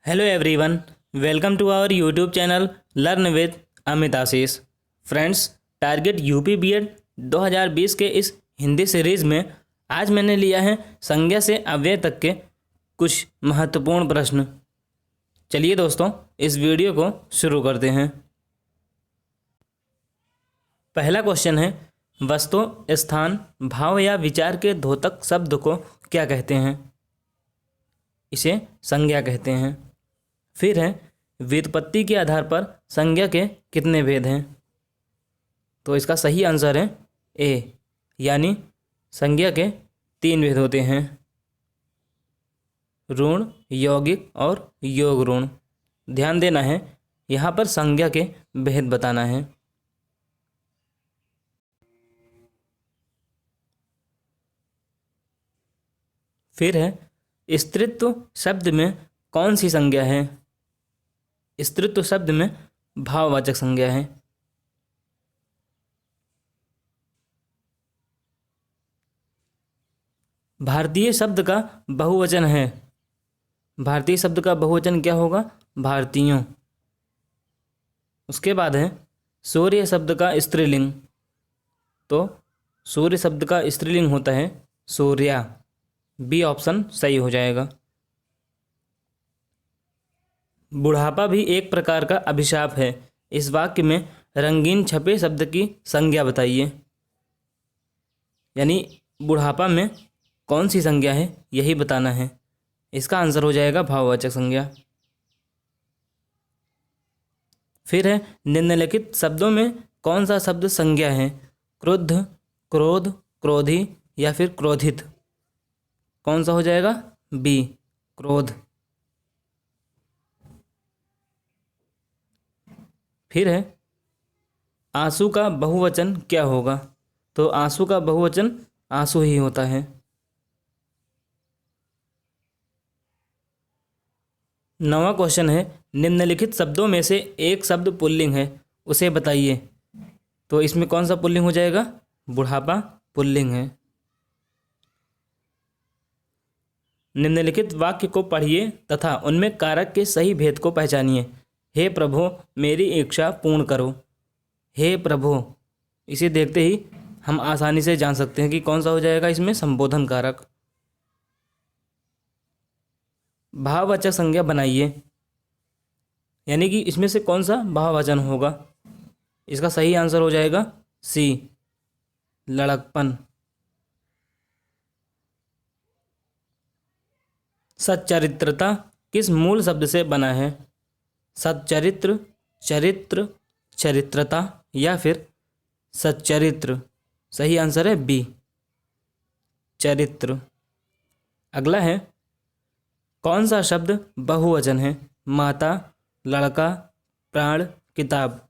Hello everyone, welcome to our YouTube channel learn with Amit Ashish. Friends, target UP BEd 2020 के इस Hindi series में आज मैंने लिया है संज्ञा से अव्यय तक के कुछ महत्वपूर्ण प्रश्न। चलिए दोस्तों, इस वीडियो को शुरू करते हैं। पहला क्वेश्चन है, वस्तु, स्थान, भाव या विचार के द्योतक शब्द को क्या कहते हैं? इसे संज्ञा कहते हैं। फिर है, व्युत्पत्ति के आधार पर संज्ञा के कितने भेद हैं? तो इसका सही आंसर है ए, यानी संज्ञा के 3 भेद होते हैं, ऋण, यौगिक और योग ऋण। ध्यान देना है, यहाँ पर संज्ञा के भेद बताना है। फिर है, स्त्रीत्व शब्द में कौन सी संज्ञा है? स्त्रीत्व शब्द में भाववाचक संज्ञा है। भारतीय शब्द का बहुवचन है। भारतीय शब्द का बहुवचन क्या होगा? भारतीयों। उसके बाद है, सूर्य शब्द का स्त्रीलिंग। तो सूर्य शब्द का स्त्रीलिंग होता है सूर्या। बी ऑप्शन सही हो जाएगा। बुढ़ापा भी एक प्रकार का अभिशाप है। इस वाक्य में रंगीन छपे शब्द की संज्ञा बताइए। यानी बुढ़ापा में कौन सी संज्ञा है, यही बताना है। इसका आंसर हो जाएगा भाववाचक संज्ञा। फिर है, निम्नलिखित शब्दों में कौन सा शब्द संज्ञा है? क्रुद्ध, क्रोध, क्रोधी या फिर क्रोधित। कौन सा हो जाएगा? बी, क्रोध। फिर है, आंसू का बहुवचन क्या होगा? तो आंसू का बहुवचन आंसू ही होता है। नवा क्वेश्चन है, निम्नलिखित शब्दों में से एक शब्द पुल्लिंग है, उसे बताइए। तो इसमें कौन सा पुल्लिंग हो जाएगा? बुढ़ापा पुल्लिंग है। निम्नलिखित वाक्य को पढ़िए तथा उनमें कारक के सही भेद को पहचानिए। हे प्रभु, मेरी इच्छा पूर्ण करो। हे प्रभु, इसे देखते ही हम आसानी से जान सकते हैं कि कौन सा हो जाएगा इसमें संबोधन कारक। भाववाचक संज्ञा बनाइए, यानी कि इसमें से कौन सा भाववाचन होगा? इसका सही आंसर हो जाएगा सी, लड़कपन। सच्चरित्रता किस मूल शब्द से बना है? सच्चरित्र, चरित्र, चरित्रता या फिर सच्चरित्र। सही आंसर है बी, चरित्र। अगला है, कौन सा शब्द बहुवचन है? माता, लड़का, प्राण, किताब।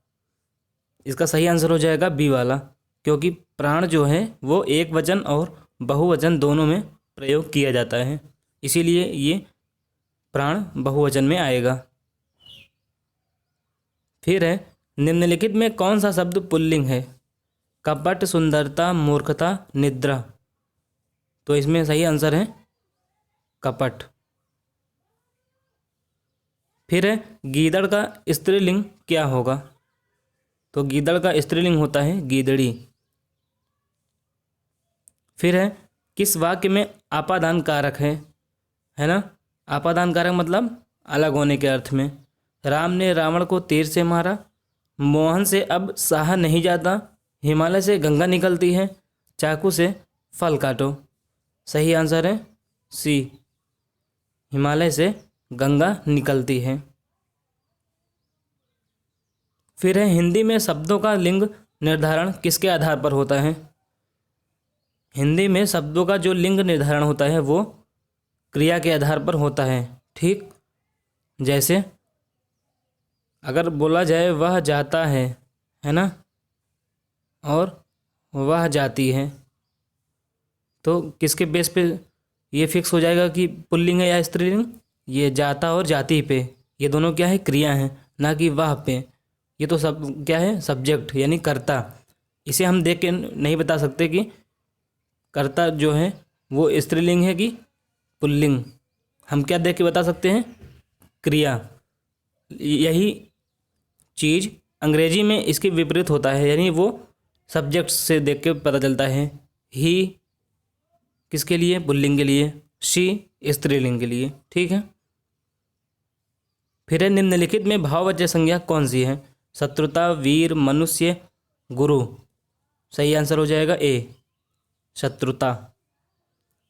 इसका सही आंसर हो जाएगा बी वाला, क्योंकि प्राण जो है वो एक वचन और बहुवचन दोनों में प्रयोग किया जाता है, इसीलिए ये प्राण बहुवचन में आएगा। फिर है, निम्नलिखित में कौन सा शब्द पुल्लिंग है? कपट, सुंदरता, मूर्खता, निद्रा। तो इसमें सही आंसर है कपट। फिर है, गीदड़ का स्त्रीलिंग क्या होगा? तो गीदड़ का स्त्रीलिंग होता है गीदड़ी। फिर है, किस वाक्य में आपादान कारक है ना? आपादान कारक मतलब अलग होने के अर्थ में। राम ने रावण को तीर से मारा, मोहन से अब सहा नहीं जाता, हिमालय से गंगा निकलती है, चाकू से फल काटो। सही आंसर है सी, हिमालय से गंगा निकलती है। फिर है, हिंदी में शब्दों का लिंग निर्धारण किसके आधार पर होता है? हिंदी में शब्दों का जो लिंग निर्धारण होता है वो क्रिया के आधार पर होता है। ठीक, जैसे अगर बोला जाए वह जाता है ना, और वह जाती है, तो किसके बेस पे ये फिक्स हो जाएगा कि पुल्लिंग है या स्त्रीलिंग? ये जाता और जाती पे, ये दोनों क्या है? क्रिया हैं, ना कि वह पे। ये तो सब क्या है? सब्जेक्ट यानी कर्ता। इसे हम देख के नहीं बता सकते कि कर्ता जो है वो स्त्रीलिंग है कि पुल्लिंग। हम क्या देख के बता सकते हैं? क्रिया। यही चीज़ अंग्रेजी में इसके विपरीत होता है, यानी वो सब्जेक्ट से देख के पता चलता है। ही किसके लिए? पुल्लिंग के लिए। शी स्त्रीलिंग के लिए। ठीक है। फिर है निम्नलिखित में भाववाचक संज्ञा कौन सी है? शत्रुता, वीर, मनुष्य, गुरु। सही आंसर हो जाएगा ए, शत्रुता।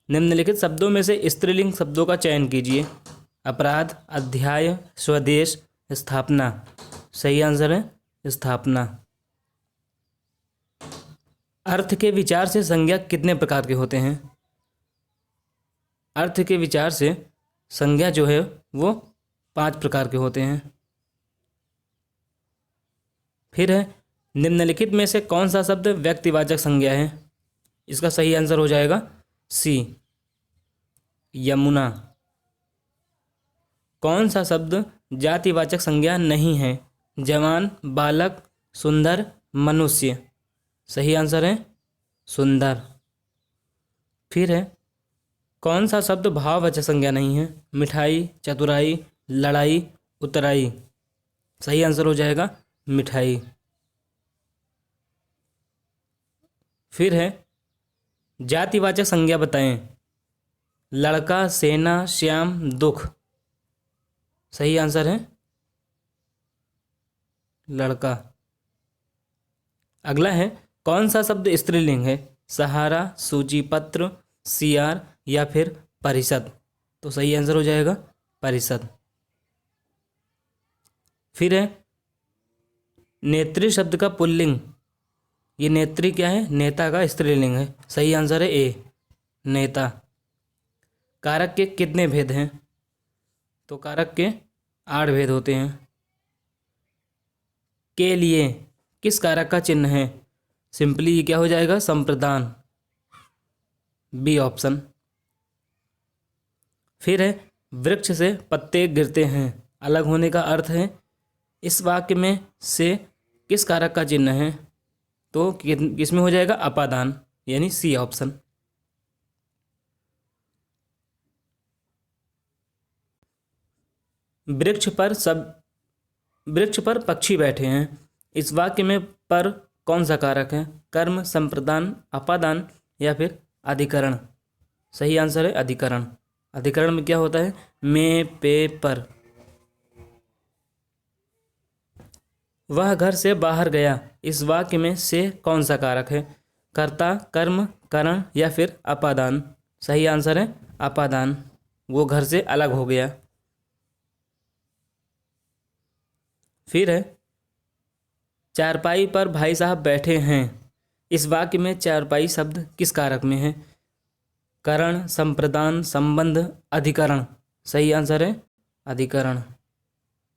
निम्नलिखित शब्दों में से स्त्रीलिंग शब्दों का चयन कीजिए। अपराध, अध्याय, स्वदेश, स्थापना। सही आंसर है स्थापना। अर्थ के विचार से संज्ञा कितने प्रकार के होते हैं? अर्थ के विचार से संज्ञा जो है वो 5 प्रकार के होते हैं। फिर है निम्नलिखित में से कौन सा शब्द व्यक्तिवाचक संज्ञा है? इसका सही आंसर हो जाएगा सी, यमुना। कौन सा शब्द जातिवाचक संज्ञा नहीं है? जवान, बालक, सुंदर, मनुष्य। सही आंसर है सुंदर। फिर है कौन सा शब्द भाववाचक संज्ञा नहीं है? मिठाई, चतुराई, लड़ाई, उतराई। सही आंसर हो जाएगा मिठाई। फिर है जातिवाचक संज्ञा बताएं। लड़का, सेना, श्याम, दुख। सही आंसर है लड़का। अगला है कौन सा शब्द स्त्रीलिंग है? सहारा, सूचीपत्र, सियार या फिर परिषद। तो सही आंसर हो जाएगा परिषद। फिर है नेत्री शब्द का पुल्लिंग। ये नेत्री क्या है? नेता का स्त्रीलिंग है। सही आंसर है ए, नेता। कारक के कितने भेद हैं? तो कारक के 8 भेद होते हैं। के लिए किस कारक का चिन्ह है? सिंपली ये क्या हो जाएगा? संप्रदान, बी ऑप्शन। फिर है वृक्ष से पत्ते गिरते हैं, अलग होने का अर्थ है। इस वाक्य में से किस कारक का चिन्ह है? तो किसमें हो जाएगा? अपादान, यानी सी ऑप्शन। वृक्ष पर पक्षी बैठे हैं। इस वाक्य में पर कौन सा कारक है? कर्म, संप्रदान, अपादान या फिर अधिकरण। सही आंसर है अधिकरण। अधिकरण में क्या होता है? में, पे, पर। वह घर से बाहर गया। इस वाक्य में से कौन सा कारक है? कर्ता, कर्म, करण या फिर अपादान। सही आंसर है अपादान। वो घर से अलग हो गया। फिर है चारपाई पर भाई साहब बैठे हैं। इस वाक्य में चारपाई शब्द किस कारक में है? करण, संप्रदान, संबंध, अधिकरण। सही आंसर है अधिकरण।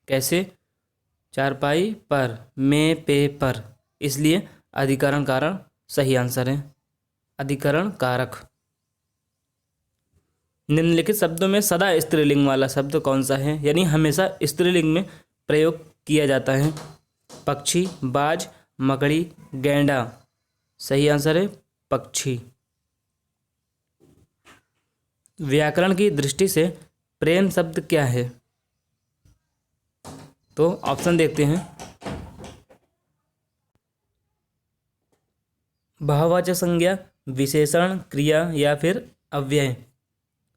कैसे? चारपाई पर, में, पे, पर, इसलिए अधिकरण कारण सही आंसर है अधिकरण कारक। निम्नलिखित शब्दों में सदा स्त्रीलिंग वाला शब्द कौन सा है? यानी हमेशा स्त्रीलिंग में प्रयोग किया जाता है। पक्षी, बाज, मकड़ी, गैंडा। सही आंसर है पक्षी। व्याकरण की दृष्टि से प्रेम शब्द क्या है? तो ऑप्शन देखते हैं। भाववाचक संज्ञा, विशेषण, क्रिया या फिर अव्यय।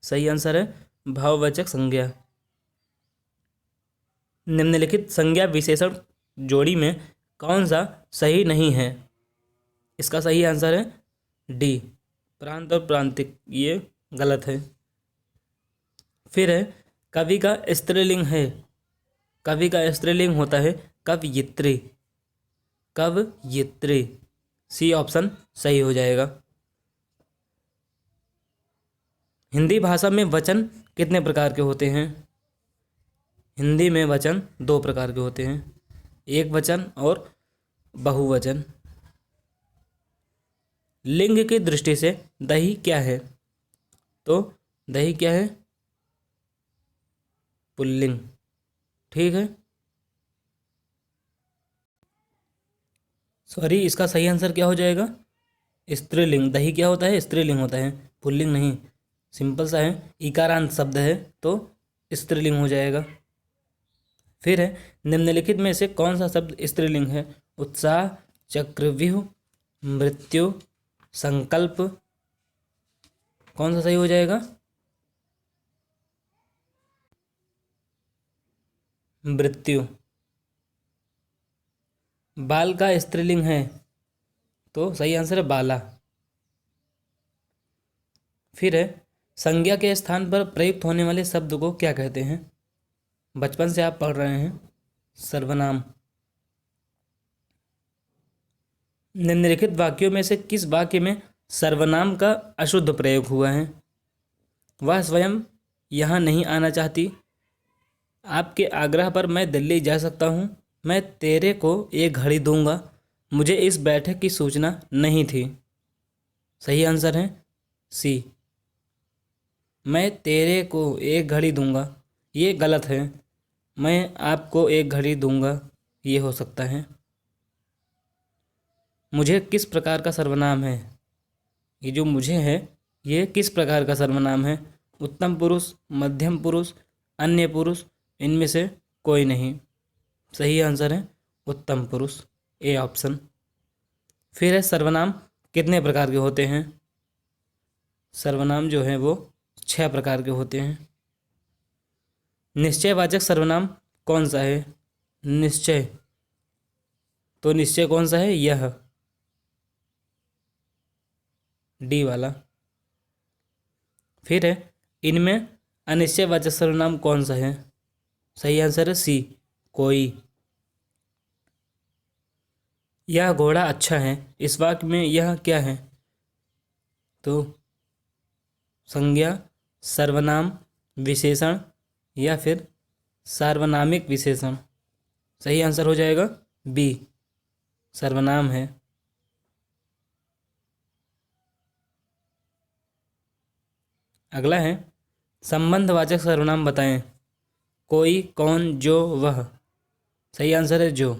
सही आंसर है भाववाचक संज्ञा। निम्नलिखित संज्ञा विशेषण जोड़ी में कौन सा सही नहीं है? इसका सही आंसर है डी, प्रांत और प्रांतिक। ये गलत है। फिर है कवि का स्त्रीलिंग है। कवि का स्त्रीलिंग होता है कवयित्री। कवयित्री, सी ऑप्शन सही हो जाएगा। हिंदी भाषा में वचन कितने प्रकार के होते हैं? हिंदी में वचन 2 प्रकार के होते हैं, एक वचन और बहुवचन। लिंग की दृष्टि से दही क्या है? तो दही क्या है? पुल्लिंग। ठीक है, सॉरी, इसका सही आंसर क्या हो जाएगा? स्त्रीलिंग। दही क्या होता है? स्त्रीलिंग होता है, पुल्लिंग नहीं। सिंपल सा है, इकारांत शब्द है तो स्त्रीलिंग हो जाएगा। फिर है निम्नलिखित में से कौन सा शब्द स्त्रीलिंग है? उत्साह, चक्रव्यूह, मृत्यु, संकल्प। कौन सा सही हो जाएगा? मृत्यु। बाल का स्त्रीलिंग है तो सही आंसर है बाला। फिर है संज्ञा के स्थान पर प्रयुक्त होने वाले शब्द को क्या कहते हैं? बचपन से आप पढ़ रहे हैं। सर्वनाम। निम्नलिखित वाक्यों में से किस वाक्य में सर्वनाम का अशुद्ध प्रयोग हुआ है? वह स्वयं यहाँ नहीं आना चाहती। आपके आग्रह पर मैं दिल्ली जा सकता हूँ। मैं तेरे को एक घड़ी दूंगा। मुझे इस बैठक की सूचना नहीं थी। सही आंसर है सी। मैं तेरे को एक घड़ी दूंगा, ये गलत है। मैं आपको एक घड़ी दूंगा, ये हो सकता है। मुझे किस प्रकार का सर्वनाम है? ये जो मुझे है ये किस प्रकार का सर्वनाम है? उत्तम पुरुष, मध्यम पुरुष, अन्य पुरुष, इनमें से कोई नहीं। सही आंसर है उत्तम पुरुष, ए ऑप्शन। फिर है सर्वनाम कितने प्रकार के होते हैं? सर्वनाम जो है वो 6 प्रकार के होते हैं। निश्चयवाचक सर्वनाम कौन सा है? निश्चय। तो निश्चय कौन सा है? यह, डी वाला। फिर है इनमें अनिश्चयवाचक सर्वनाम कौन सा है? सही आंसर है सी, कोई। यह घोड़ा अच्छा है, इस वाक्य में यह क्या है? तो संज्ञा, सर्वनाम, विशेषण या फिर सार्वनामिक विशेषण। सही आंसर हो जाएगा बी, सर्वनाम है। अगला है संबंधवाचक सर्वनाम बताएं। कोई, कौन, जो, वह। सही आंसर है जो।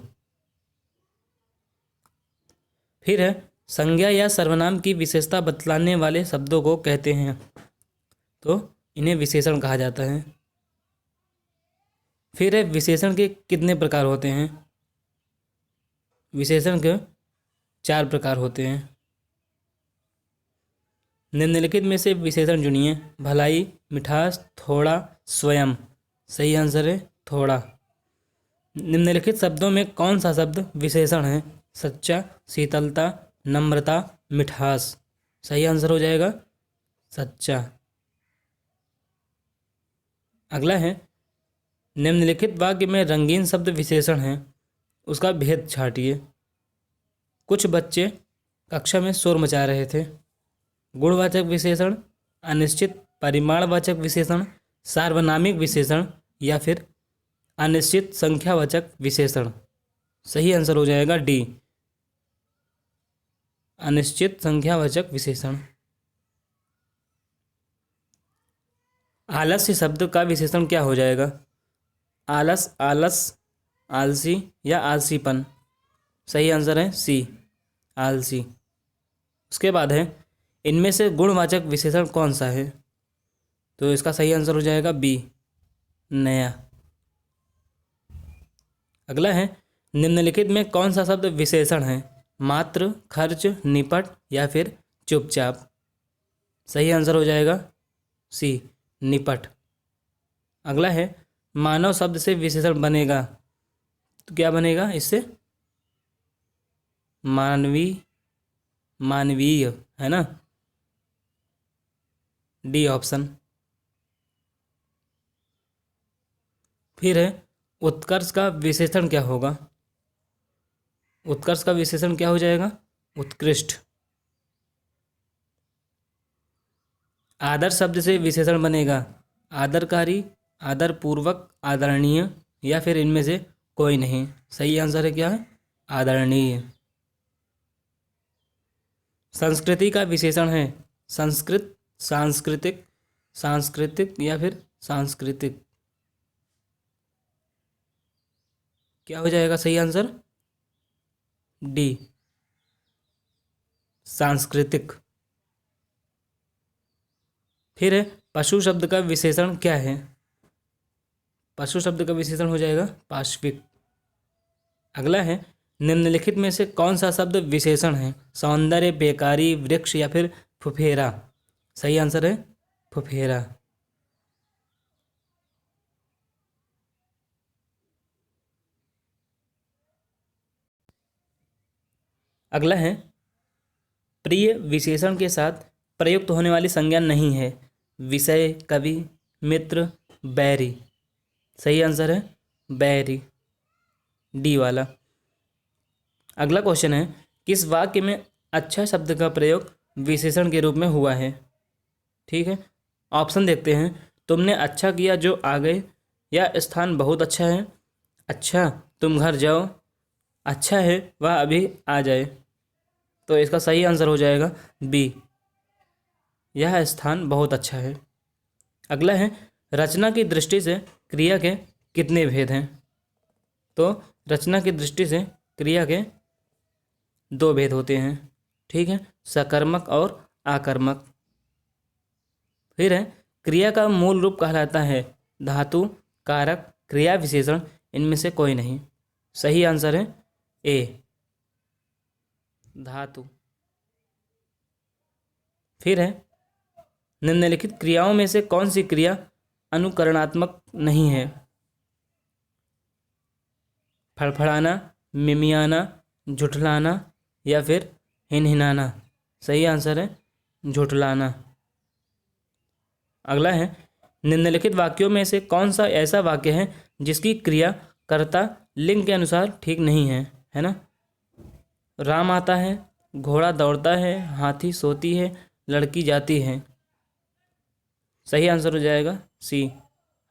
फिर है संज्ञा या सर्वनाम की विशेषता बतलाने वाले शब्दों को कहते हैं, तो इन्हें विशेषण कहा जाता है। फिर है विशेषण के कितने प्रकार होते हैं? विशेषण के 4 प्रकार होते हैं। निम्नलिखित में से विशेषण चुनिए। भलाई, मिठास, थोड़ा, स्वयं। सही आंसर है थोड़ा। निम्नलिखित शब्दों में कौन सा शब्द विशेषण है? सच्चा, शीतलता, नम्रता, मिठास। सही आंसर हो जाएगा सच्चा। अगला है निम्नलिखित वाक्य में रंगीन शब्द विशेषण है, उसका भेद छाटिए। कुछ बच्चे कक्षा में शोर मचा रहे थे। गुणवाचक विशेषण, अनिश्चित परिमाणवाचक विशेषण, सार्वनामिक विशेषण या फिर अनिश्चित संख्यावाचक विशेषण। सही आंसर हो जाएगा डी, अनिश्चित संख्यावाचक विशेषण। आलस्य शब्द का विशेषण क्या हो जाएगा? आलस, आलस, आलसी या आलसीपन। सही आंसर है सी, आलसी। उसके बाद है इनमें से गुणवाचक विशेषण कौन सा है? तो इसका सही आंसर हो जाएगा बी, नया। अगला है निम्नलिखित में कौन सा शब्द विशेषण है? मात्र, खर्च, निपट या फिर चुपचाप। सही आंसर हो जाएगा सी, निपट। अगला है मानव शब्द से विशेषण बनेगा, तो क्या बनेगा इससे? मानवी, मानवीय, है ना, डी ऑप्शन। फिर है उत्कर्ष का विशेषण क्या होगा? उत्कर्ष का विशेषण क्या हो जाएगा? उत्कृष्ट। आदर शब्द से विशेषण बनेगा आदरकारी, आदरपूर्वक, आदरणीय या फिर इनमें से कोई नहीं। सही आंसर है क्या है? आदरणीय। संस्कृति का विशेषण है संस्कृत, सांस्कृतिक, सांस्कृतिक या फिर सांस्कृतिक। क्या हो जाएगा सही आंसर? डी, सांस्कृतिक। फिर है पशु शब्द का विशेषण क्या है? पशु शब्द का विशेषण हो जाएगा पाश्विक। अगला है निम्नलिखित में से कौन सा शब्द विशेषण है? सौंदर्य, बेकारी, वृक्ष या फिर फुफेरा। सही आंसर है फुफेरा। अगला है प्रिय विशेषण के साथ प्रयुक्त होने वाली संज्ञा नहीं है। विषय, कवि, मित्र, बैरी। सही आंसर है बैरी, डी वाला। अगला क्वेश्चन है किस वाक्य में अच्छा शब्द का प्रयोग विशेषण के रूप में हुआ है? ठीक है, ऑप्शन देखते हैं। तुमने अच्छा किया जो आ गए, या स्थान बहुत अच्छा है, अच्छा तुम घर जाओ, अच्छा है वह अभी आ जाए। तो इसका सही आंसर हो जाएगा बी, यह स्थान बहुत अच्छा है। अगला है रचना की दृष्टि से क्रिया के कितने भेद हैं? तो रचना की दृष्टि से क्रिया के दो भेद होते हैं। ठीक है, सकर्मक और आकर्मक। फिर है क्रिया का मूल रूप कहलाता है धातु, कारक, क्रिया विशेषण, इनमें से कोई नहीं। सही आंसर है ए, धातु। फिर है निम्नलिखित क्रियाओं में से कौन सी क्रिया अनुकरणात्मक नहीं है? फड़फड़ाना, मिमियाना, झुठलाना या फिर हिनहिनाना। सही आंसर है झुठलाना। अगला है निम्नलिखित वाक्यों में से कौन सा ऐसा वाक्य है जिसकी क्रिया कर्ता लिंग के अनुसार ठीक नहीं है? है ना, राम आता है, घोड़ा दौड़ता है, हाथी सोती है, लड़की जाती है। सही आंसर हो जाएगा सी,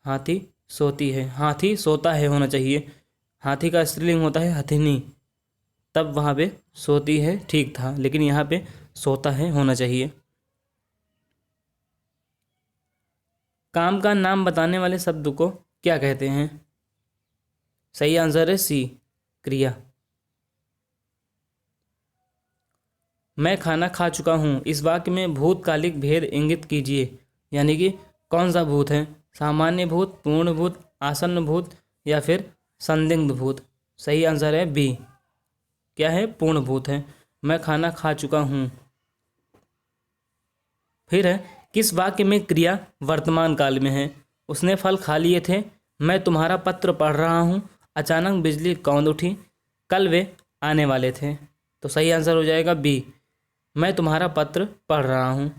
हाथी सोती है। हाथी सोता है होना चाहिए, हाथी का स्त्रीलिंग होता है हथिनी, तब वहाँ पे सोती है ठीक था, लेकिन यहाँ पे सोता है होना चाहिए। काम का नाम बताने वाले शब्द को क्या कहते हैं? सही आंसर है सी, क्रिया। मैं खाना खा चुका हूँ, इस वाक्य में भूतकालिक भेद इंगित कीजिए। यानी कि कौन सा भूत है? सामान्य भूत, पूर्ण भूत, आसन्न भूत या फिर संदिग्ध भूत। सही आंसर है बी, क्या है? पूर्ण भूत है। मैं खाना खा चुका हूँ। फिर है किस वाक्य में क्रिया वर्तमान काल में है? उसने फल खा लिए थे, मैं तुम्हारा पत्र पढ़ रहा हूँ, अचानक बिजली कौंध उठी, कल वे आने वाले थे। तो सही आंसर हो जाएगा बी, मैं तुम्हारा पत्र पढ़ रहा हूँ।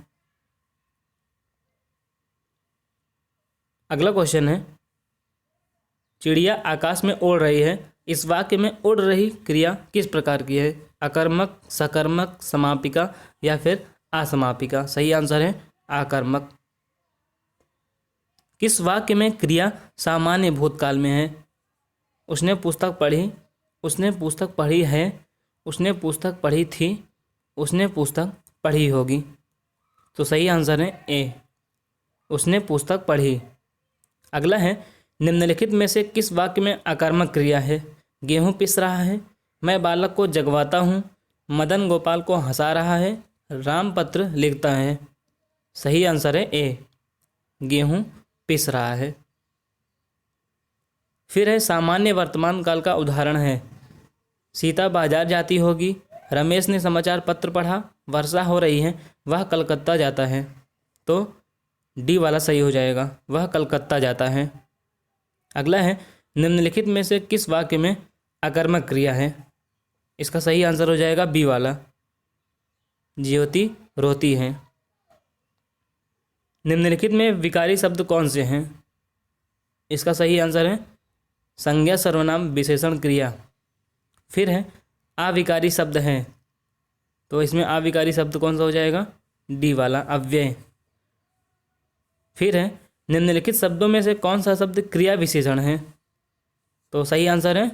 अगला क्वेश्चन है चिड़िया आकाश में उड़ रही है, इस वाक्य में उड़ रही क्रिया किस प्रकार की है? अकर्मक, सकर्मक, समापिका या फिर असमापिका। सही आंसर है आकर्मक। किस वाक्य में क्रिया सामान्य भूतकाल में है? उसने पुस्तक पढ़ी, उसने पुस्तक पढ़ी है, उसने पुस्तक पढ़ी थी, उसने पुस्तक पढ़ी होगी। तो सही आंसर है ए, उसने पुस्तक पढ़ी। अगला है निम्नलिखित में से किस वाक्य में आकर्मक क्रिया है? गेहूँ पिस रहा है, मैं बालक को जगवाता हूँ, मदन गोपाल को हंसा रहा है, राम पत्र लिखता है। सही आंसर है ए, गेहूँ पिस रहा है। फिर है सामान्य वर्तमान काल का उदाहरण है सीता बाजार जाती होगी, रमेश ने समाचार पत्र पढ़ा, वर्षा हो रही है, वह कलकत्ता जाता है। तो डी वाला सही हो जाएगा, वह कलकत्ता जाता है। अगला है निम्नलिखित में से किस वाक्य में आकर्मक क्रिया है? इसका सही आंसर हो जाएगा बी वाला, ज्योति रोती है। निम्नलिखित में विकारी शब्द कौन से हैं? इसका सही आंसर है संज्ञा, सर्वनाम, विशेषण, क्रिया। फिर है अविकारी शब्द हैं, तो इसमें अविकारी शब्द कौन सा हो जाएगा? डी वाला, अव्यय। फिर है निम्नलिखित शब्दों में से कौन सा शब्द क्रिया विशेषण है? तो सही आंसर है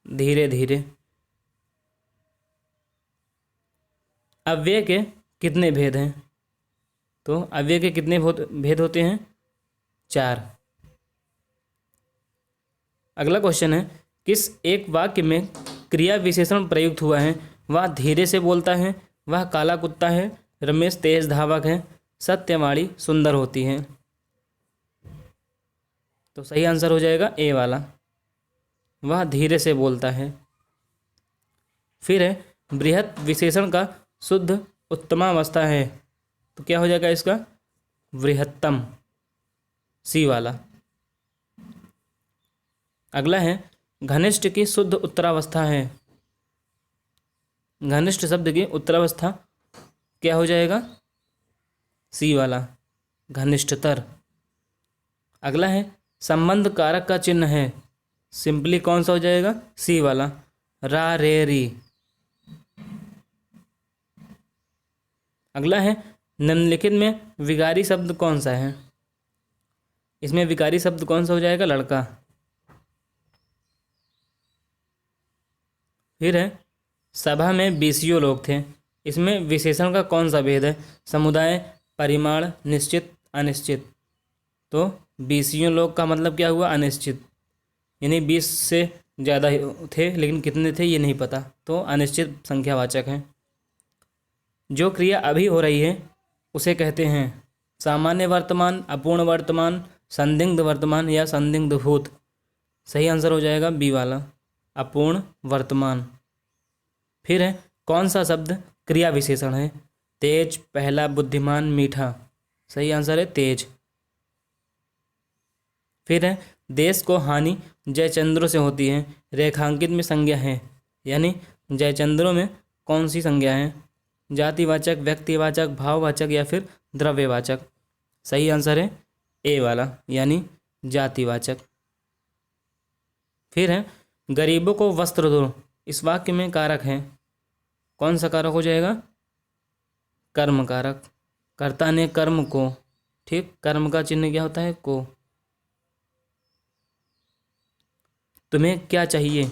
धीरे धीरे। अव्यय के कितने भेद हैं? तो अव्यय के कितने भेद होते हैं? 4। अगला क्वेश्चन है किस एक वाक्य में क्रिया विशेषण प्रयुक्त हुआ है? वह धीरे से बोलता है, वह काला कुत्ता है, रमेश तेज धावक है, सत्यवाणी सुंदर होती है। तो सही आंसर हो जाएगा ए वाला, वह धीरे से बोलता है। फिर है बृहत विशेषण का शुद्ध उत्तमावस्था है, तो क्या हो जाएगा इसका बृहत्तम, सी वाला। अगला है घनिष्ठ की शुद्ध उत्तरावस्था है, घनिष्ठ शब्द की उत्तरावस्था क्या हो जाएगा, सी वाला, घनिष्ठतर। अगला है संबंध कारक का चिन्ह है, सिंपली कौन सा हो जाएगा, सी वाला, रा रे री। अगला है निम्नलिखित में विकारी शब्द कौन सा है, इसमें विकारी शब्द कौन सा हो जाएगा, लड़का। फिर है सभा में 20 लोग थे, इसमें विशेषण का कौन सा भेद है, समुदाय, परिमाण, निश्चित, अनिश्चित। तो 20 लोग का मतलब क्या हुआ, अनिश्चित, यानी 20 से ज़्यादा थे लेकिन कितने थे ये नहीं पता, तो अनिश्चित संख्यावाचक है। जो क्रिया अभी हो रही है उसे कहते हैं सामान्य वर्तमान, अपूर्ण वर्तमान, संदिग्ध वर्तमान या संदिग्ध भूत। सही आंसर हो जाएगा बी वाला, अपूर्ण वर्तमान। फिर है कौन सा शब्द क्रिया विशेषण है, तेज, पहला, बुद्धिमान, मीठा। सही आंसर है तेज। फिर है देश को हानि जयचंद्रों से होती है, रेखांकित में संज्ञा है, यानी जयचंद्रों में कौन सी संज्ञा है, जातिवाचक, व्यक्तिवाचक, भाववाचक या फिर द्रव्यवाचक। सही आंसर है ए वाला, यानी जातिवाचक। फिर है गरीबों को वस्त्र दो, इस वाक्य में कारक है, कौन सा कारक हो जाएगा, कर्म कारक। कर्ता ने कर्म को, ठीक, कर्म का चिन्ह क्या होता है, को। तुम्हें क्या चाहिए,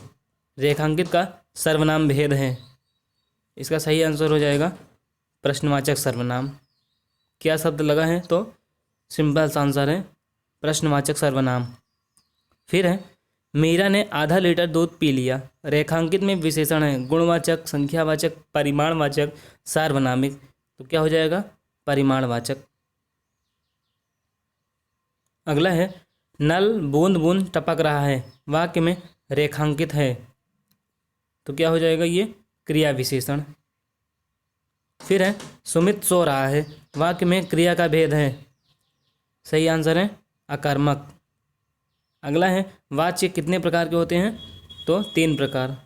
रेखांकित का सर्वनाम भेद है, इसका सही आंसर हो जाएगा प्रश्नवाचक सर्वनाम। क्या शब्द लगा है, तो सिंपल सा आंसर है प्रश्नवाचक सर्वनाम। फिर है मीरा ने आधा लीटर दूध पी लिया, रेखांकित में विशेषण है, गुणवाचक, संख्यावाचक, परिमाणवाचक, सार्वनामिक। तो क्या हो जाएगा, परिमाणवाचक। अगला है नल बूंद बूंद टपक रहा है, वाक्य में रेखांकित है, तो क्या हो जाएगा ये क्रिया विशेषण। फिर है सुमित सो रहा है, वाक्य में क्रिया का भेद है, सही आंसर है अकर्मक। अगला है वाच्य कितने प्रकार के होते हैं, तो 3 प्रकार,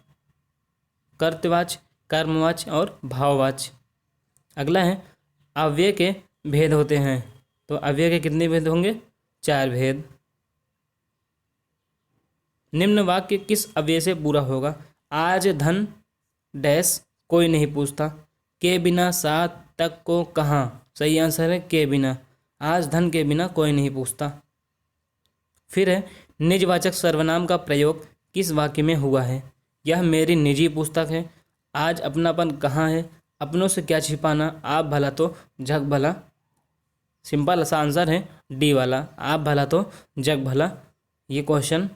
कर्तवाच्य, कर्मवाच्य और भाववाच्य। अगला है अव्यय के भेद होते हैं, तो अव्यय के कितने भेद होंगे, 4 भेद। निम्न वाक्य किस अव्यय से पूरा होगा, आज धन डैश कोई नहीं पूछता, के बिना सात तक को कहाँ। सही आंसर है के बिना, आज धन के बिना कोई नहीं पूछता। फिर है निजवाचक सर्वनाम का प्रयोग किस वाक्य में हुआ है, यह मेरी निजी पुस्तक है, आज अपनापन कहाँ है, अपनों से क्या छिपाना, आप भला तो जग भला। सिंपल सा आंसर है डी वाला, आप भला तो जग भला। ये क्वेश्चन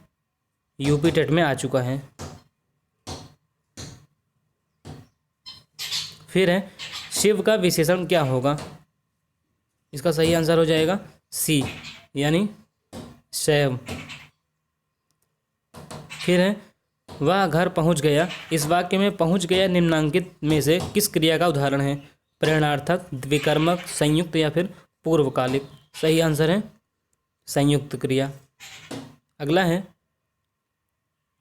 यूपी टेट में आ चुका है। फिर है शिव का विशेषण क्या होगा, इसका सही आंसर हो जाएगा सी, यानी शैव। फिर है वह घर पहुंच गया, इस वाक्य में पहुंच गया निम्नांकित में से किस क्रिया का उदाहरण है, प्रेरणार्थक, द्विकर्मक, संयुक्त या फिर पूर्वकालिक। सही आंसर है संयुक्त क्रिया। अगला है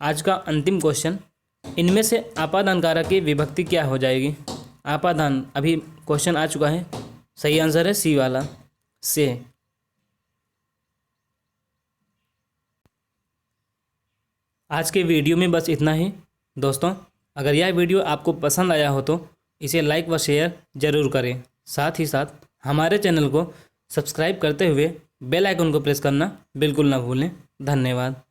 आज का अंतिम क्वेश्चन, इनमें से आपादान कारक की विभक्ति क्या हो जाएगी। आपादान अभी क्वेश्चन आ चुका है, सही आंसर है सी वाला, से। आज के वीडियो में बस इतना ही दोस्तों। अगर यह वीडियो आपको पसंद आया हो तो इसे लाइक व शेयर ज़रूर करें, साथ ही साथ हमारे चैनल को सब्सक्राइब करते हुए बेल आइकन को प्रेस करना बिल्कुल ना भूलें। धन्यवाद।